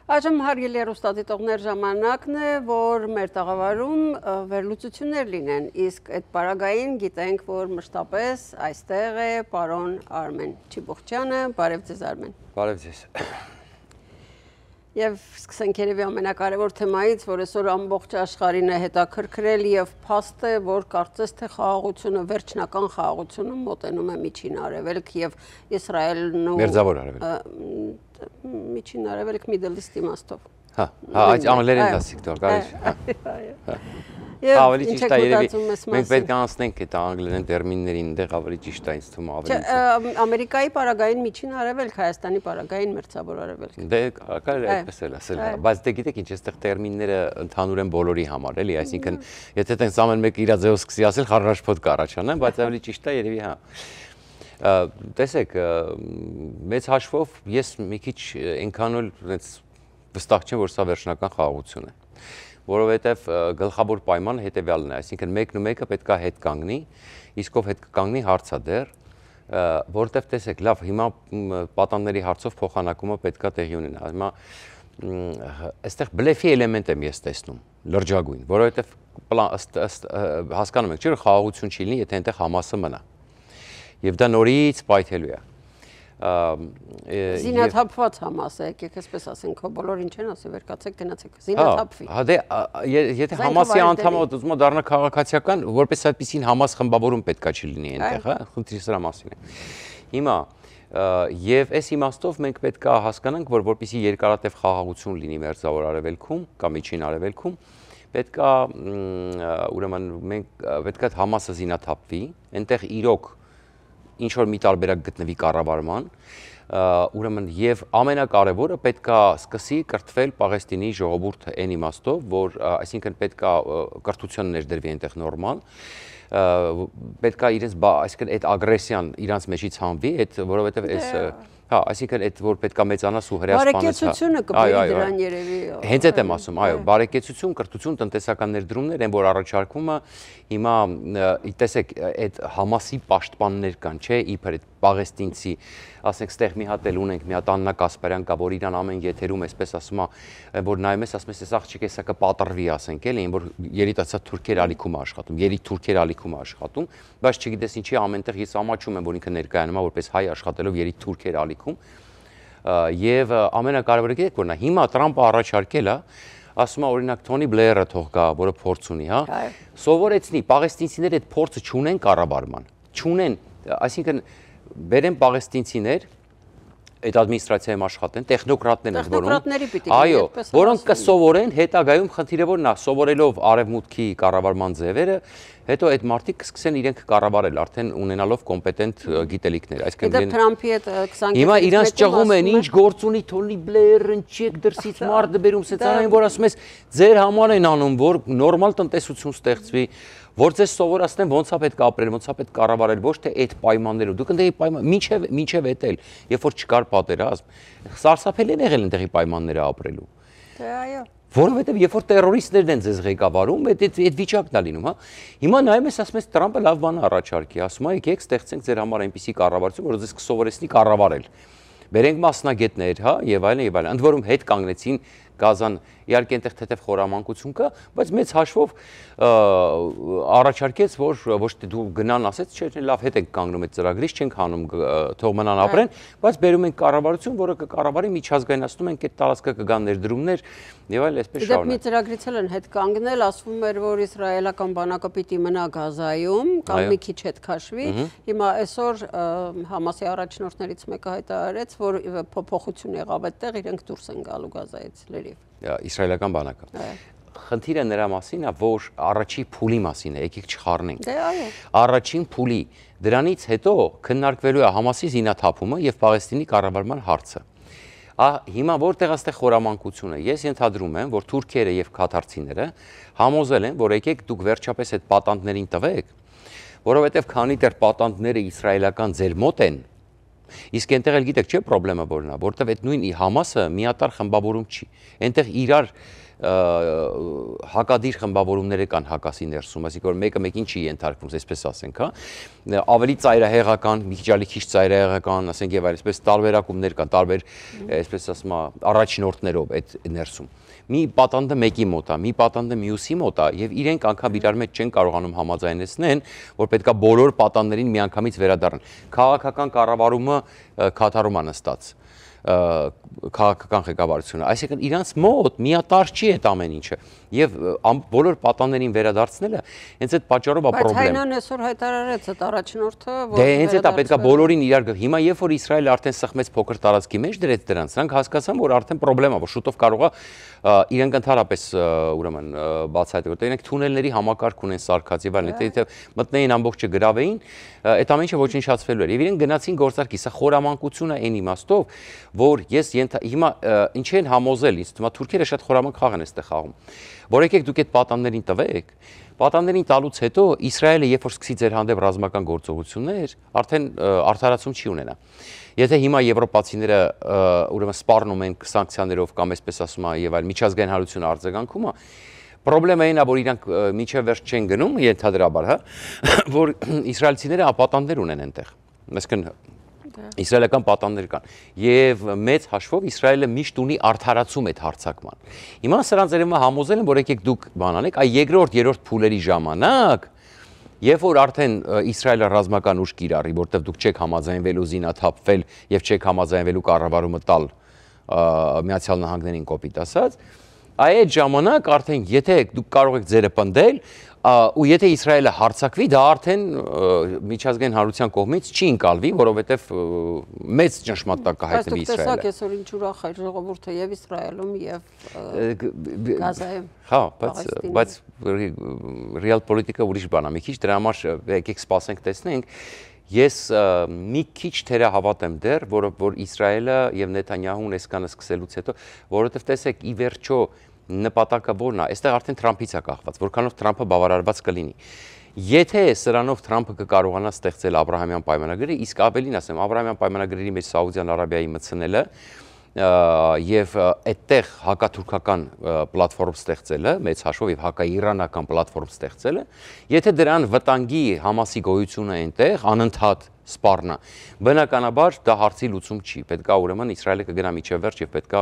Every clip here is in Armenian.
Այժմ հարգելի հեռուստադիտողներ ժամանակն է, որ մեր տաղավարում վերլուծություններ լինեն, իսկ այդ պարագային գիտենք, որ մշտապես այստեղ է պարոն Արմեն Չիբուխչյանը, բարև ձեզ Արմեն։ Բարև ձեզ։ Եվ սկսենք երևի ամենակարևոր թեմայից, որ այսօր ամբողջ աշխարհին է հետաքրքրել եւ փաստ է, որ կարծես թե խաղաղությունը, վերջնական խաղաղությունը մոտենում է Միջին Արևելք եւ Իսրայելն ու Մերձավոր Արևելք։ Միջին Արևելք Middle East իմաստով։ Հա, այդ անգլերեն դասիկ դոր, կարելի։ Ավելի ճիշտ է երևի մենք պետք է անցնենք այդ անգլերեն տերմիններին, այնտեղ ավելի ճիշտ է ինձ թվում ավելի։ Ամերիկայի պարագային Միջին Արևելք, Հայաստանի պարագային Մերձավոր Արևելք։ Դե կարելի է այդպես էլ ասել, բայց դե գիտեք ինչ, այստեղ տերմինները ընդհանուր են բոլորի համար, էլի, այսինքն եթե տենց ամեն մեկը իր ձևով սկսի ասել, խառնաշփոթ կառաջանա, բայց ավելի ճիշտ է երևի հա։ Տեսեք, մեծ հաշվով ես մի քիչ այնքան էլ վստահ չեմ, որ սա վերջնական խաղաղություն է, որովհետև գլխավոր պայմանը հետևյալն է, այսինքն մեկն ու մեկը պետք է հետ կանգնի, իսկ ով հետ կանգնի հարցա դեռ, որովհետև տեսեք, լավ, հիմա պատանների հարցով փոխանակումը պետք է տեղի ունենա, հիմա այստեղ բլեֆի էլեմենտ եմ ես տեսնում, լրջագույն, որովհետև հասկանում եք, չէ՞ որ խաղաղություն չի լինի, եթե այնտեղ Համասը մնա, եւ դա նորից պայթելու է։ Զինաթափված Համաս է, եկեք այսպես ասենք, բոլորին չեն ասի, վեր կացեք, գնացեք, զինաթափվի։ Հա, դե եթե Համասի անդամը ուզում է դառնա քաղաքացիական, որպես այդպեսին Համաս խմբավորում պետքա չլինի այնտեղ, հա, խնդիրը սրա մասին է։ Հիմա եւ այս իմաստով մենք պետք է հասկանանք, որ որպեսզի երկարատև խաղաղություն լինի Մերձավոր Արևելքում կամ Միջին Արևելքում, պետք է ուրեմն մենք պետք է Համասը զինաթափվի, այնտեղ իրոք ինչ որ մի տարբերակ գտնվի կառավարման, ուրեմն եւ ամենակարևորը պետքա սկսի կրթվել Պաղեստինի ժողովուրդը այն իմաստով, որ այսինքն պետքա կրթություն ներդրվի այնտեղ նորմալ, պետքա իրենց այսինքն այդ ագրեսիան իրանց մեջից հանվի, այդ որովհետեւ այս հա, այսինքն այդ որ պետքա մեծանաս ու հրաշքանաց։ Բարեկեցությունը կբերի դրան երևի։ Հենց այդ եմ ասում, այո, բարեկեցություն, կրթություն, տնտեսական ներդրումներ են, որ առաջարկվում է հիմա տեսեք, այդ Համասի պաշտպաններ կան, չէ, իբր այդ պաղեստինցի, ասենք, ստեղ մի հատ էլ ունենք, մի հատ Աննա Կասպարյան կա, որ իրան ամեն եթերում էսպես ասում է, որ նայում ես, ասում ես, այս աղջիկը հեսա կպատրվի, ասենք, էլի, որ երիտասարդ թուրքեր ալիքում է աշխատում, երիտ թուրքեր ալիքում է աշխատում, բայց չգիտես ինչի ամենտեղ ես ամաչում եմ, որ ինքը ներկայանում է որպես հայ աշխատելով երիտ թուրքեր ալիքում, եւ ամենակարևորը գիտեք որն է, հիմա Տրամպը առաջարկել է, ասում է օրինակ Թոնի Բլեերը թող գա, որը փորձ ունի, հա, սովորեցնի պաղեստինցիները այդ փորձը չունեն կառավարման, չունեն, այսինքն բերեն պաղեստինցիներ այդ ադմինիստրացիայում աշխատեն, տեխնոկրատներ են որոնք, այո, որոնք կսովորեն, հետագայում խնդիրը որն է, սովորելով արևմուտքի կառավարման ձևերը, հետո այդ մարդիկ կսկսեն իրենք կառավարել, արդեն ունենալով կոմպետենտ գիտելիքներ, այսինքն Թրամփի այդ 20 հիմա իրանց ճղում են, ինչ գործ ունի Թոնի Բլեերը, ընչեք դրսից մարդը բերում, սեծանային, որ ասում ես, ձեր համար են անում, որ նորմալ տնտեսություն ստեղծվի, որ ձեզ սովորացնեն ոնց է պետք ապրել, ոնց է պետք կառավարել, ոչ թե այդ պայմաններով։ Դուք ընդդեղի պայման, մինչև էտել, երբ որ չկար պատերազմ, սարսափելի են եղել ընդդեղի պայմանները ապրելու։ Դե այո։ Որովհետև երբ որ տերորիստներն են ձեզ ղեկավարում, այդ վիճակն է լինում, հա։ Հիմա նայում ես, ասում ես Տրամպը լավ բան առաջարկի, ասում է, եկեք ստեղծենք ձեր համար այնպիսի կառավարություն, որ ձեզ կսովորեցնի կառավարել։ Բերենք մասնագետներ, հա, եւ այլն եւ այլն։ Ընդ որում հետ կանգնեցին Գազան, իհարկե այնտեղ թեթև խորամանկություն կա, բայց մեծ հաշվով առաջարկեց, որ ոչ թե դու գնան ասեց, չէ, լավ հետ ենք կանգնում այդ ծրագրից, չենք հանում, թող մնան ապրեն, բայց բերում ենք կառավարություն, որը կկառավարի, միջազգայնացնում ենք այդ տարածքը կգան ներդրումներ եւ այլ այսպես շարունակ։ Դեպի ծրագրից էլ են հետ կանգնել, ասվում էր, որ իսրայելական բանակը պիտի մնա Գազայում, կամ մի քիչ հետ քաշվի։ Հիմա այսօր Համասի առաջնորդներից մեկը հայտարարեց, որ փոփոխություն եղավ այդտեղ, իրենք դուրս են գալու Գազայից իսրայելական բանակը։ Խնդիրը նրա մասին է, որ առաջի փուլի մասին է, եկեք չխառնենք։ Դե այո։ Առաջին փուլի, դրանից հետո քննարկվելու է Համասի զինաթափումը եւ Պաղեստինի կառավարման հարցը։ Հիմա որտեղ այստեղ խորամանկությունը, ես ենթադրում եմ, որ թուրքերը եւ քաթարցիները համոզել են, որ եկեք դուք վերջապես այդ պատանդներին տվեք, որովհետեւ քանի դեռ պատանդները իսրայելական ձեր մոտ են, իսկ այնտեղ էլ գիտեք չէ պրոբլեմը որն է, որտեվ այդ նույն Համասը միատար խմբավորում չի։ Այնտեղ իրար հակադիր խմբավորումներ կան հակասի ներսում, այսինքն որ մեկը մեկին չի ենթարկվում, այսպես ասենք, հա, ավելի ծայրահեղական, մի քիչ ծայրահեղական, ասենք եւ այսպես տարբերակումներ կան, տարբեր, այսպես ասում եմ, առաջնորդներով այդ ներսում։ Մի պատանդը մեկի մոտ է, մի պատանդը մյուսի մոտ է եւ իրենք անգամ իրար մեջ չեն կարողանում համաձայնեցնեն, որ պետքա բոլոր պատանդներին միանգամից վերադառնան։ Քաղաքական կառավարումը կատարում է նստած քաղաքական ղեկավարությունը, այսինքն իրանց մոտ միատարր չի այդ ամեն ինչը եւ բոլոր պատաններին վերադարձնելը հենց այդ պատճառով է պրոբլեմ։ Բայց Հայնան այսօր հայտարարեց այդ առաջնորդը, որ դե հենց դա պետքա բոլորին իրար հիմա երբ որ Իսրայելը արդեն սխմեց փոքր տարածքի մեջ դրեց դրանց, նրանք հասկացան, որ արդեն պրոբլեմ է, որ շուտով կարող է իրենք ընդհանրապես ուրեմն բացահայտել, որտեղ իրենք թունելների համակարգ ունեն սարքած եւ այլն, եթե մտնեին ամբողջը գրավեին, այդ ամեն ինչը ոչնչացվելու էր եւ իրենք գնացին գործարքի, սա խորամանկություն է այն իմաստով, որ ես հիմա ինչ են համոզել, ինձ թվում է թուրքերը շատ խորամանկ խաղ են այստեղ խաղում, որ եկեք դուք այդ պատաններին տվեք, պատաններին տալուց հետո Իսրայելը երբ որ սկսի ձեր հանդեպ ռազմական գործողություններ, արդեն արդարացում չի ունենա։ Եթե հիմա եվրոպացիները ուրեմն սպառնում են սանկցիաներով կամ այսպես ասում եմ եւ այլ միջազգային հանրությունը արձագանքում է, պրոբլեմը այն է, որ իրանք միջև վերջ չեն գնում, ենթադրաբար, հա, որ իսրայելցիները պատաններ ունեն այնտեղ։ Այսինքն իսրայելական պատաններ կան եւ մեծ հաշվով Իսրայելը միշտ ունի արդարացում այդ հարձակման։ Հիմա սրանց երևի համոզել են, որ եկեք դուք բանանեք, այ երկրորդ, երրորդ փուլերի ժամանակ, երբ որ արդեն Իսրայելը ռազմական ուժ կիրառի, որտեղ դուք չեք համաձայնվելու զինաթափվել եւ չեք համաձայնվելու կառավարումը տալ Միացյալ Նահանգներին կոպիտ ասած, այդ ժամանակ արդեն եթե դուք կարող եք ձերը պնդել ու եթե Իսրայելը հարձակվի, դա արդեն միջազգային հանրության կողմից չի ընկալվի, որովհետև մեծ ճնշմատակ կհայտնվի Իսրայելը։ Բայց դուք տեսաք այսօր ինչ ուրախ է ժողովուրդը եւ Իսրայելում եւ Գազայում։ Հա, բայց ռեալ պոլիտիկա ուրիշ բան է։ Մի քիչ դրա համար եկեք սպասենք տեսնենք։ Ես մի քիչ թերահավատ եմ դեռ, որ Իսրայելը եւ Նեթանյահուն այսքանը սկսելուց հետո, որովհետեւ տեսեք, ի վերջո նպատակը որն է, այստեղ արդեն Թրամփից է կախված, որքանով Թրամփը բավարարված կլինի։ Եթե սրանով Թրամփը կկարողանա ստեղծել Աբրահամյան պայմանագրերը, իսկ ավելին ասեմ, Աբրահամյան պայմանագրերի մեջ Սաուդյան Արաբիայի մտցնելը եւ այդտեղ հակաթուրքական պլատֆորմ ստեղծելը, մեծ հաշվով եւ հակաիրանական պլատֆորմ ստեղծելը, եթե դրան վտանգի Համասի գոյությունը այնտեղ անընդհատ սպառնա, բնականաբար դա հարցի լուծում չի, պետքա ուրեմն Իսրայելը կգնա միջև վերջ եւ պետքա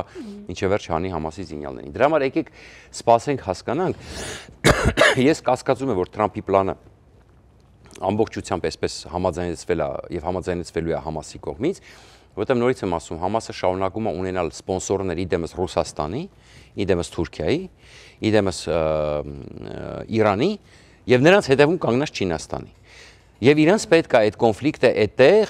միջև վերջ հանի Համասի զինյալներին։ Դրա համար եկեք սպասենք հասկանանք, ես կասկածում եմ, որ Թրամփի պլանը ամբողջությամբ այսպես համաձայնեցվել է եւ համաձայնեցվելու է Համասի կողմից, որովհետեւ նորից եմ ասում, Համասը շարունակում է ունենալ սպոնսորներ իդեմս Ռուսաստանի, իդեմս Թուրքիայի, իդեմս Իրանի եւ նրանց հետևում կանգնած Չինաստանի։ Եվ իրենց պետք է այդ կոնֆլիկտը այդտեղ,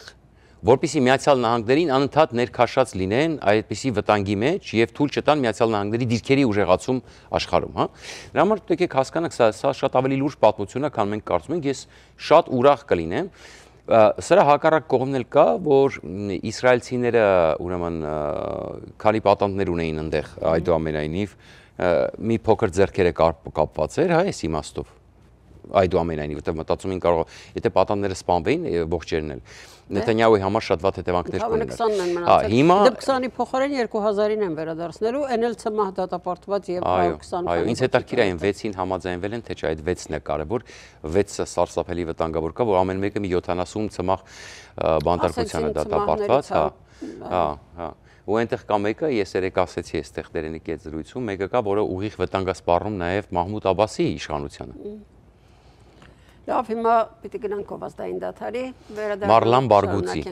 որպեսզի Միացյալ Նահանգներին անընդհատ ներքաշած լինեն այդպիսի վտանգի մեջ եւ թույլ չտան Միացյալ Նահանգների դիրքերի ուժեղացում աշխարհում, հա։ Դրա համար եկեք հասկանանք, սա շատ ավելի լուրջ պատմություն է, քան մենք կարծում ենք, ես շատ ուրախ կլինեմ։ Սրա հակառակ կողմն էլ կա, որ իսրայելցիները ուրեմն քանի պատանդներ ունեին այնտեղ, այդուամենայնիվ մի փոքր ձեռքերը կապված էր, հա, այս իմաստով։ Այդուամենայնիվ, որտեղ մտածում էին կարող, եթե պատանները սպանվեին, ողջերն էլ Նեթանյահուի համար շատ վատ հետևանքներ կունենար։ 20-ն են մնացել։ Հիմա 20-ի փոխարեն 2000-ին են վերադարձնելու, այն էլ ՑՄՀ դատապարտված եւ 120։ Այո, ինձ հետաքրքիր է այն 6-ին համաձայնվել են, թե չէ այդ 6-ն է կարևոր, 6-ը սարսափելի վտանգավոր կա, որ ամեն մեկը մի 70 ՑՄՀ բանտարկության է դատապարտված, հա։ Ու այնտեղ կա մեկը, ես երեք ասեցի այստեղ Տերենիկի հետ զրույցում, մեկը կա, որը ուղիղ վտանգ է սպառնում նաեւ Մահմուդ Աբասի իշխանությանը։ Լավ, հիմա պիտի գնանք գովազդային դադարի, Մարլան Բարգուցի։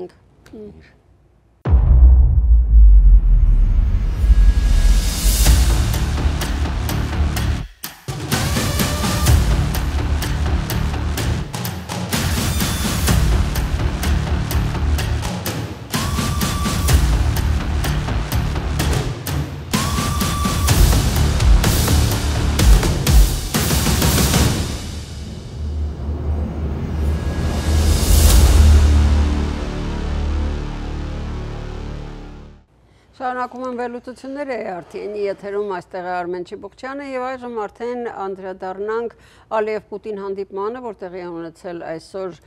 Շարունակում են վերլուծությունները արդեն եթերում այստեղ է Արմեն Չիբուկչյանը եւ այժմ արդեն անդրադառնանք Ալիև-Պուտին հանդիպմանը, որ տեղի է ունեցել այսօր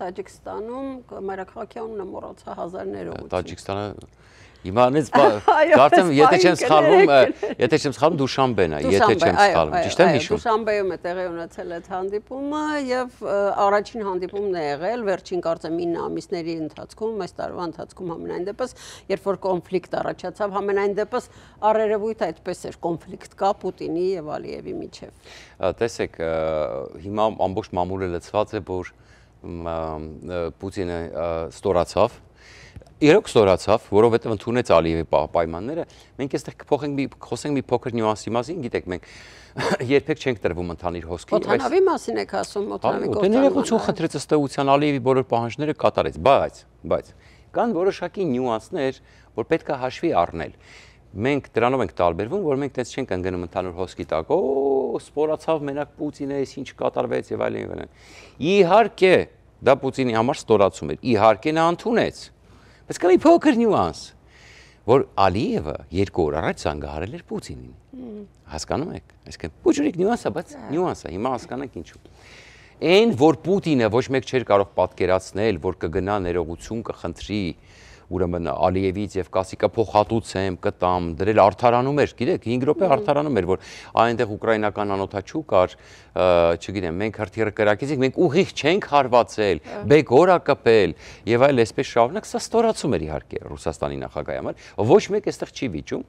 Տաջիկստանում մայրաքաղաքի անունը մոռացա 1000-ներով։ Տաջիկստանը Իմանից կարծեմ եթե չեմ սխալվում Դուշանբեն է, եթե չեմ սխալվում, ճիշտ եմ հիշում։ Դուշանբեում է տեղի ունեցել այդ հանդիպումը եւ առաջին հանդիպումն է եղել վերջին կարծեմ 9 ամիսների ընթացքում, այս տարվա ընթացքում համենայն դեպս, երբ որ կոնֆլիկտ առաջացավ, համենայն դեպս առերևույթ այդպես էր կոնֆլիկտ կա Պուտինի եւ Ալիևի միջեւ։ Տեսեք, հիմա ամբողջ մամուլը լցված է, որ Պուտինը ստորացավ Իրոք ստորացավ, որովհետև ընդունեց Ալիևի պայմանները, մենք այստեղ խոսենք մի փոքր նյուանսի մասին, գիտեք, մենք երբեք չենք տրվում ընդհանիր հոսքի։ Օթանավի մասին եք ասում, օթանավի կործանումը։ Դե ներողություն խնդրեց ըստ էության Ալիևի բոլոր պահանջները կատարեց, բայց կան որոշակի նյուանսներ, որ պետք է հաշվի առնել։ Մենք դրանով ենք տարբերվում, որ մենք դες չենք ընկնում ընդհանուր հոսքի տակ, ստորացավ մենակ Պուտինը, ինչ կատարվեց եւ այլն։ Իհարկե, դա Պուտինի համար ստորացում էր, իհարկե նա ընդունեց։ Բայց կա մի փոքր նյուանս, որ Ալիևը 2 օր առաջ զանգահարել էր Պուտինին։ Հասկանում եք։ Այսինքն փոքրիկ նյուանս է, բայց նյուանս է, հիմա հասկանանք ինչու։ Այն որ Պուտինը ոչ մեկ չէր կարող պատկերացնել, որ կգնա ներողություն կխնդրի ուրեմն Ալիևից եւ կասիկա փոխհատուցեմ, կտամ, դրել արդարանում էր, գիտեք, 5 րոպե արդարանում էր, որ այնտեղ ուկրաինական անօթաչու կար, չգիտեմ, մենք հրթիռը կրակեցինք, մենք ուղիղ չենք հարվածել, բեկոր ա կպել եւ այլ այսպես շարունակ, սա ստորացում էր իհարկե Ռուսաստանի նախագահի համար, ոչ մեկ այստեղ չի վիճում,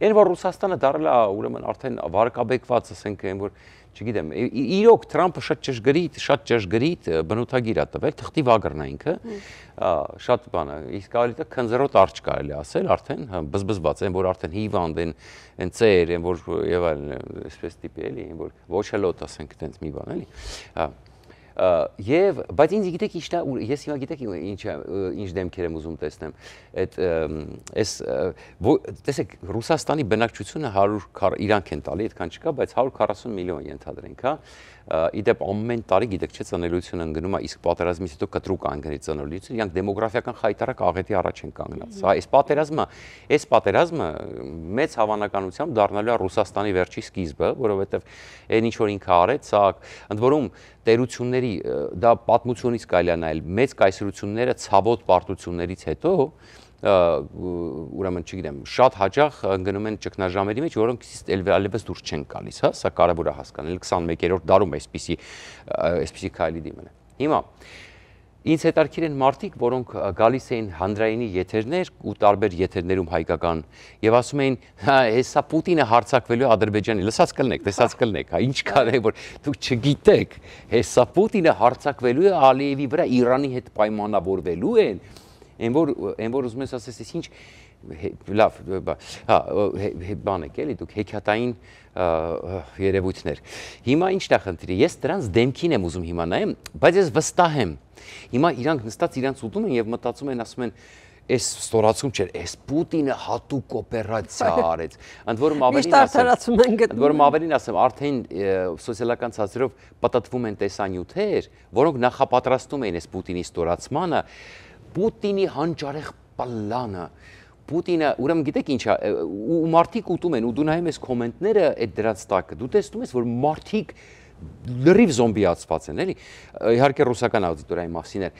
այն որ Ռուսաստանը դարձել է ուրեմն արդեն վարկաբեկված, ասենք, այն որ չգիտեմ, իրոք Թրամփը շատ ճշգրիտ բնութագիր է տվել, թղթի վագրն է ինքը, շատ բան է, իսկ ավելի քնձռոտ արջ կարելի ասել, արդեն բզբզված, այն որ արդեն հիվանդ են ծեր, այն որ եւ այլն, այսպես տիպի էլի, այն որ ոչ հլոտ ասենք, տենց մի բան էլի։ Եվ բայց ինձ գիտեք ինչն է, ես հիմա գիտեք ինչ դեմքեր եմ ուզում տեսնեմ, այս տեսեք Ռուսաստանի բնակչությունը 100 իրանք են տալի, այդքան չկա, բայց 140 միլիոն ենթադրենք, հա։ Իդեպ ամեն տարի գիտեք չէ ծնելիությունը ընկնում է, իսկ պատերազմից հետո կտրուկ անգնի ծնելիությունը, իրանք դեմոգրաֆիական խայտարակ աղետի առաջ են կանգնած։ Սա այս պատերազմը մեծ հավանականությամբ դառնալու է Ռուսաստանի վերջի սկիզբը, որովհետև այն ինչ որ ինքը արեց, սա ընդ որում տերությունների դա պատմությունից կարելի է նայել մեծ կայսրությունները ցավոտ պարտություններից հետո ուրեմն չգիտեմ շատ հաճախ ընկնում են ճգնաժամերի մեջ, որոնք այլևս դուրս չեն գալիս, հա, սա կարևոր է հասկանալ 21-րդ դարում այսպիսի քայլի դիմել է։ Հիմա ինձ հետաքրքիր են մարդիկ, որոնք գալիս էին հանրայինի եթերներ ու տարբեր եթերներում հայկական եւ ասում էին, հա, հեսա Պուտինը հարձակվելու է Ադրբեջանի, լսած կլնեք, տեսած կլնեք, հա, ինչ կարելի որ դուք չգիտեք, հեսա Պուտինը հարձակվելու է Ալիևի վրա, Իրանի հետ պայմանավորվելու են, այն որ ուզում ես ասես, ինչ լավ, հա, բան եք էլի, դուք հեքիաթային երևույթներ։ Հիմա ի՞նչն է խնդիրը, ես դրանց դեմքին եմ ուզում հիմա նայեմ, բայց ես վստահ եմ։ Հիմա իրանք նստած իրանց ուտում են եւ մտածում են, ասում են, այս ստորացում չէր, այս Պուտինը հատուկ օպերացիա արեց։ Ընդ որում ավելին ասեմ, արդեն սոցիալական ցանցերով պատտվում են տեսանյութեր, որոնք նախապատրաստում էին այս Պուտինի ստորացմանը, Պուտինի հանճարեղ պլանը, Պուտինը, ուրեմն գիտեք ինչ է, ու մարդիկ ուտում են, ու դու նայում ես կոմենտները այդ դրանց տակը, դու տեսնում ես, որ մարդիկ լրիվ զոմբիացված են, էլի, իհարկե ռուսական աուդիտորիայի մասին էր,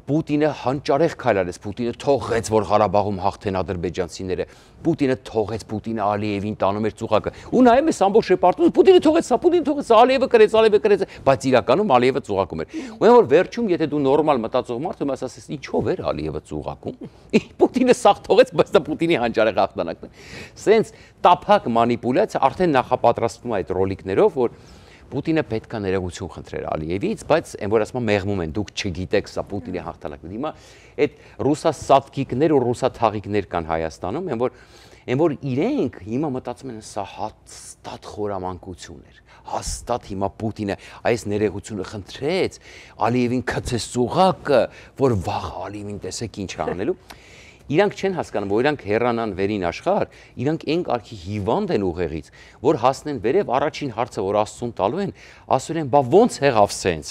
Պուտինը հանճարեղ քայլ արեց, Պուտինը թողեց, որ Ղարաբաղում հաղթեն ադրբեջանցիները, Պուտինը թողեց, Պուտինը Ալիևին տանում էր ծուղակը, ու նայում ես ամբողջ ռեպորտաժը, Պուտինը թողեց, Ալիևը կրեց, բայց իրականում Ալիևը ծուղակում էր։ Ու որ վերջում, եթե դու նորմալ մտածող մարդ ես, ասես, ինչով էր Ալիևը ծուղակում։ Պուտինը սաղ թողեց, բայց դա Պուտինի հանճարեղ հաղթանակն է։ Սենց տափակ մանիպուլյացիա արդեն նախապատրաստվում է այդ ռոլիկներով, որ Պուտինը պետք է ներողություն խնդրեր Ալիևից, բայց այն որ ասում մեղմում են, դուք չգիտեք, սա Պուտինի հաղթանակն է։ Հիմա այդ ռուսասատկիկներ ու ռուսաթաղիկներ կան Հայաստանում, այն որ իրենք հիմա մտածում են սա հաստատ խորամանկություն էր։ Հաստատ հիմա Պուտինը այս ներողությունը խնդրեց, Ալիևին քցեց ծուղակը, որ վաղ Ալիևին տեսեք ինչ է անելու։ Իրանք չեն հասկանում, որ իրանք հեռանան վերին աշխարհ, իրանք այն կարգի հիվանդ են ուղեղից, որ հասնեն վերև առաջին հարցը, որ Աստծուն տալու են, ասում են, բա ո՞նց եղավ սենց։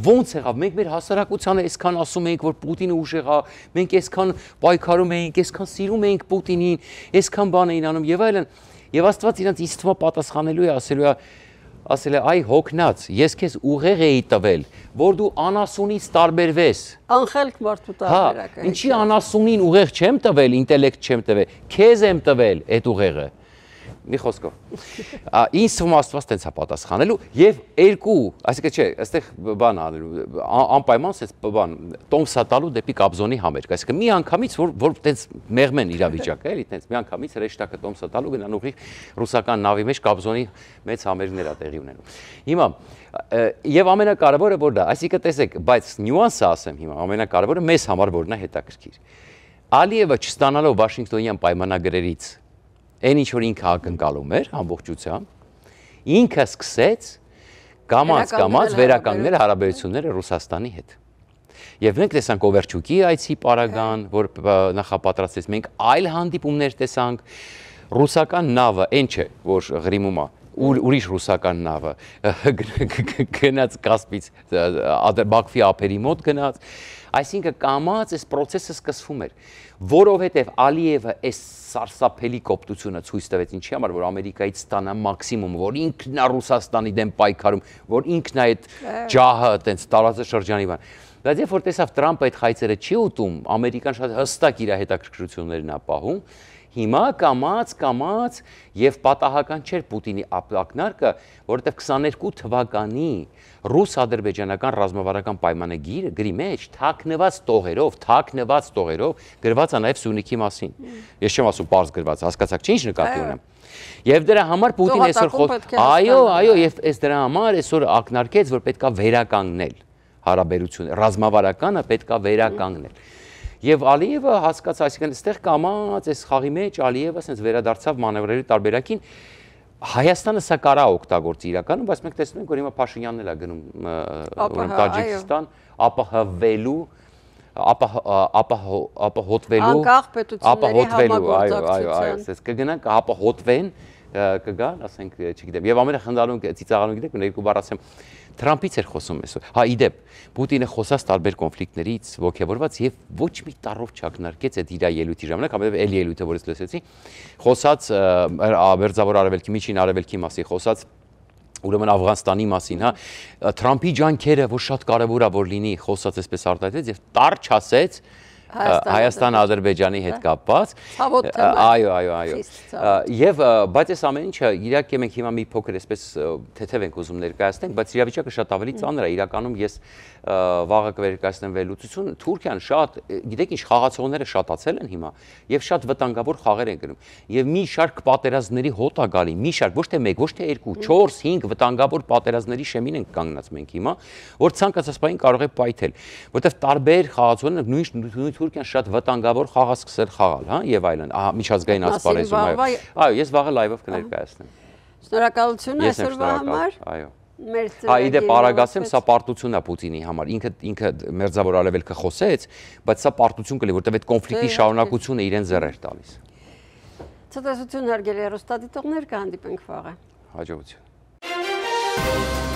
Ո՞նց եղավ։ Մենք մեր հասարակությանը այսքան ասում էինք, որ Պուտինը ուժեղ է, մենք այսքան պայքարում էինք, այսքան սիրում էինք Պուտինին, այսքան բան էին անում եւ այլն։ Եվ Աստված իրանք ինձ թվում է պատասխանելու է, ասելու է ասել է, այ հոգնած, ես քեզ ուղեղ էի տվել, որ դու անասունից տարբերվես։ Անխելք մարդու տարբերակը։ Ինչի անասունին ուղեղ չեմ տվել, ինտելեկտ չեմ տվել, քեզ եմ տվել այդ ուղեղը։ Մի խոսքով։ Ինձ թվում Աստված տենց է պատասխանելու եւ երկու, այսինքն չէ, այստեղ բան անելու, անպայման sense բան տոմսա տալու դեպի Կաբզոնի համերգ, այսինքն մի անգամից որ տենց մեղմեն իրավիճակը էլի, տենց մի անգամից հրեշտակը տոմսա տալու գնան ուղիղ ռուսական նավի մեջ Կաբզոնի մեծ համերգներ է տեղի ունենում։ Հիմա եւ ամենակարևորը որ դա, այսինքն տեսեք, բայց նյուանսը ասեմ հիմա, ամենակարևորը մեզ համար որն է հետաքրքիր։ Ալիևը չստանալով Վաշինգտոնյան պայմանագրերից այն ինչ որ ինքը ակնկալում էր ամբողջությամբ, ինքը սկսեց կամաց վերականգնել հարաբերությունները Ռուսաստանի հետ։ Եվ մենք տեսանք Օվերչուկի այցի պարագան, որ նախապատրաստեց, մենք այլ հանդիպումներ տեսանք, ռուսական նավը, այն չէ, որ Ղրիմում է, ուրիշ ռուսական նավը գնաց Կասպից Բաքվի ափերի մոտ գնաց, այսինքն կամաց այս process-ը սկսվում էր, որովհետև Ալիևը այս սարսափելի կոպտությունը ցույց տվեց ինչի համար, որ Ամերիկայից ստանա մաքսիմում, որ ինքն է Ռուսաստանի դեմ պայքարում, որ ինքն է այդ ջահը այտենց տարածաշրջանի բան։ Բայց երբ որ տեսավ Տրամպը այդ խայծերը չի ուտում, Ամերիկան շատ հստակ իր հետաքրքրություններն է պահում, հիմա կամաց եւ պատահական չէր Պուտինի ակնարկը, որովհետեւ 22 թվականի ռուս-ադրբեջանական ռազմավարական պայմանագրի մեջ թաքնված տողերով գրված է նաեւ Սյունիքի մասին։ Ես չեմ ասում պարզ գրված, հասկացաք, ինչ նկատի ունեմ։ Եվ դրա համար Պուտինը այսօր այո, եւ այս դրա համար այսօր ակնարկեց, որ պետքա վերականգնել հարաբերությունը, ռազմավարականը պետքա վերականգնել։ Եվ Ալիևը հասկաց, այսինքն այստեղ կամաց այս խաղի մեջ Ալիևը ասենց վերադարձավ մանևրերի տարբերակին, Հայաստանը սա կարա օգտագործի իրականում, բայց մենք տեսնում ենք, որ հիմա Փաշինյանն էլ է գնում Տաջիկստան, ապահովելու, անկախ պետությունների այո, այսպես կգնանք ապահովեն, կգան, ասենք, չգիտեմ, եւ ամենախնդալուն ծիծաղալուն գիտեք, երկու բառ ասեմ, Թրամփից էր խոսում այսօր։ Հա, իդեպ, Պուտինը խոսած տարբեր կոնֆլիկտներից ոգևորված եւ ոչ մի տառով չակնարկեց այդ իր ելույթի ժամանակ, համենայնիվ էլի ելույթը, որից լսեցի, խոսած Մերձավոր Արևելքի, Միջին Արևելքի մասին, խոսած ուրեմն Աֆղանստանի մասին, հա, Թրամփի ջանքերը, որ շատ կարեւոր է որ լինի, խոսած այսպես արտահայտվեց եւ տար չասեց Հայաստան-Ադրբեջանի հետ կապված։ Այո։ Եվ բայց այս ամեն ինչը իրականում մենք հիմա մի փոքր այսպես թեթև ենք ուզում ներկայացնենք, բայց իրավիճակը շատ ավելի ծանր է։ Իրականում ես վաղը կներկայացնեմ վերլուծություն, Թուրքիան շատ, գիտեք ինչ, խաղացողները շատացել են հիմա եւ շատ վտանգավոր խաղեր են գնում։ Եւ մի շարք պատերազմների հոտ է գալի, մի շարք, ոչ թե 1, ոչ թե 2, 4, 5 վտանգավոր պատերազմների շեմին ենք կանգնած մենք հիմա, որ ցանկացած բանի կարող է պայթել, որովհետեւ տարբեր խաղացողները նույն Թուրքիան շատ վտանգավոր խաղ է սկսել խաղալ, հա, եւ այլն, միջազգային ասպարեզում, այո, ես վաղը լայվով կներկայացնեմ։ Շնորհակալություն այսօրվա համար։ Այո։ Հա, իդեպ արագ ասեմ, սա պարտություն է Պուտինի համար, ինքը Մերձավոր Արևելքը խոսեց, բայց սա պարտություն կլինի, որտեղ այդ կոնֆլիկտի շարունակությունը իրեն ձեռ էր տալիս։ Ցտեսություն հարգելի հեռուստադիտողներ, կհանդիպենք վաղը։ Հաջողություն։